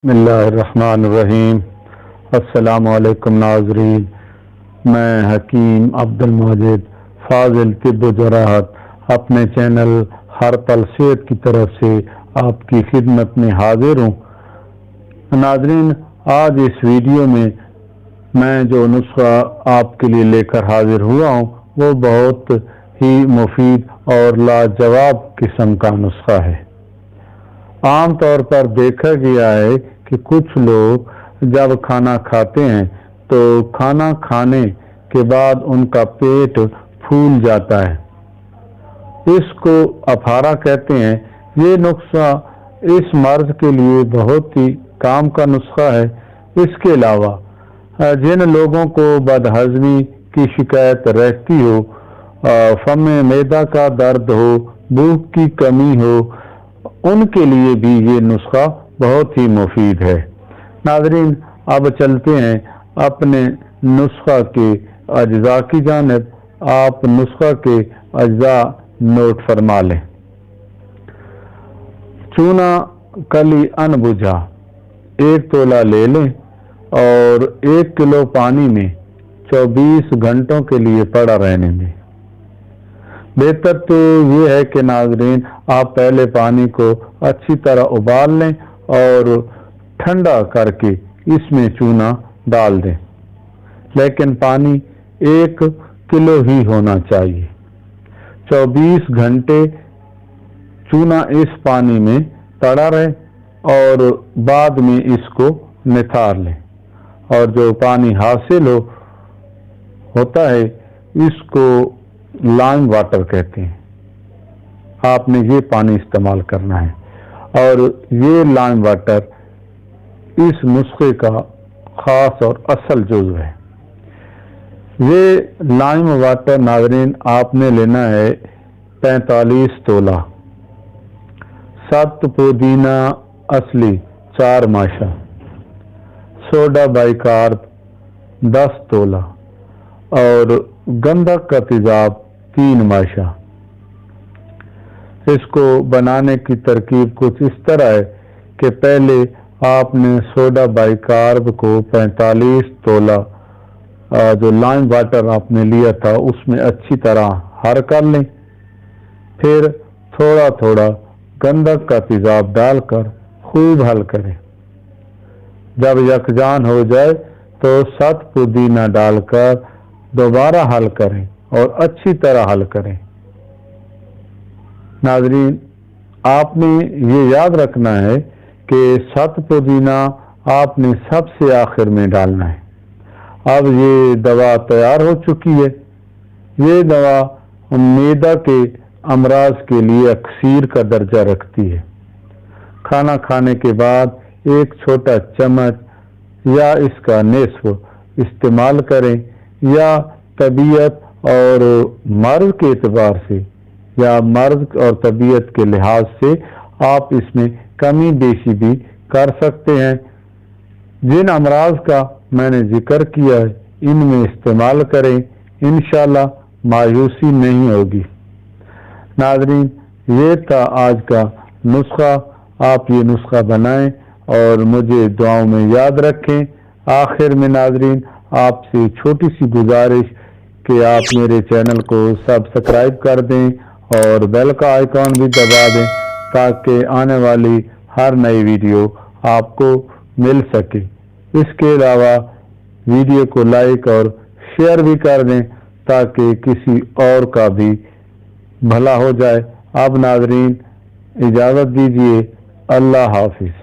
बिस्मिल्लाहिर्रहमानिर्रहीम। अस्सलाम वालेकुम नाज़रीन, मैं हकीम अब्दुल माजिद फाजिल तिब्ब जराहत अपने चैनल हर पल सेहत की तरफ से आपकी खिदमत में हाजिर हूँ। नाज़रीन, आज इस वीडियो में मैं जो नुस्खा आपके लिए लेकर हाजिर हुआ हूँ वो बहुत ही मुफीद और लाजवाब किस्म का नुस्खा है। आम तौर पर देखा गया है कि कुछ लोग जब खाना खाते हैं तो खाना खाने के बाद उनका पेट फूल जाता है, इसको अफारा कहते हैं। ये नुस्खा इस मर्ज के लिए बहुत ही काम का नुस्खा है। इसके अलावा जिन लोगों को बदहजमी की शिकायत रहती हो, फम में मैदा का दर्द हो, भूख की कमी हो, उनके लिए भी ये नुस्खा बहुत ही मुफीद है। नाज़रीन, अब चलते हैं अपने नुस्खा के अज्जा की जानिब। आप नुस्खा के अज्जा नोट फरमा लें। चूना कली अनबुझा 1 तोला ले लें और 1 किलो पानी में 24 घंटों के लिए पड़ा रहने दें। बेहतर तो ये है कि नाज़रीन आप पहले पानी को अच्छी तरह उबाल लें और ठंडा करके इसमें चूना डाल दें, लेकिन पानी 1 किलो ही होना चाहिए। 24 घंटे चूना इस पानी में पड़ा रहे और बाद में इसको निथार लें, और जो पानी हासिल होता है इसको लाइम वाटर कहते हैं। आपने ये पानी इस्तेमाल करना है, और ये लाइम वाटर इस नुस्खे का खास और असल जुज़्व है। ये लाइम वाटर नाज़रीन आपने लेना है 45 तोला, 7 पुदीना असली 4 माशा, सोडा बाइकार्ब 10 तोला और गंधक का तेजाब 3 माशा। इसको बनाने की तरकीब कुछ इस तरह है कि पहले आपने सोडा बाइकार्ब को 45 तोला जो लाइम वाटर आपने लिया था उसमें अच्छी तरह हर कर लें। फिर थोड़ा थोड़ा गंधक का तेजाब डालकर खूब हल करें। जब यकजान हो जाए तो 7 पुदीना डालकर दोबारा हल करें और अच्छी तरह हल करें। नाज़रीन, आपने ये याद रखना है कि 7 पुदीना आपने सबसे आखिर में डालना है। अब ये दवा तैयार हो चुकी है। ये दवा मैदा के अमराज के लिए अक्सीर का दर्जा रखती है। खाना खाने के बाद 1 छोटा चम्मच या इसका निस्फ इस्तेमाल करें, या तबीयत और मर्ज के एतबार से या मर्ज और तबीयत के लिहाज से आप इसमें कमी बेशी भी कर सकते हैं। जिन अमराज का मैंने जिक्र किया है इनमें इस्तेमाल करें, इंशाल्लाह मायूसी नहीं होगी। नाज़रीन, ये था आज का नुस्खा। आप ये नुस्खा बनाएं और मुझे दुआओं में याद रखें। आखिर में नाज़रीन आपसे छोटी सी गुजारिश कि आप मेरे चैनल को सब्सक्राइब कर दें और बेल का आइकॉन भी दबा दें ताकि आने वाली हर नई वीडियो आपको मिल सके। इसके अलावा वीडियो को लाइक और शेयर भी कर दें ताकि किसी और का भी भला हो जाए। अब नाज़रीन इजाज़त दीजिए। अल्लाह हाफिज़।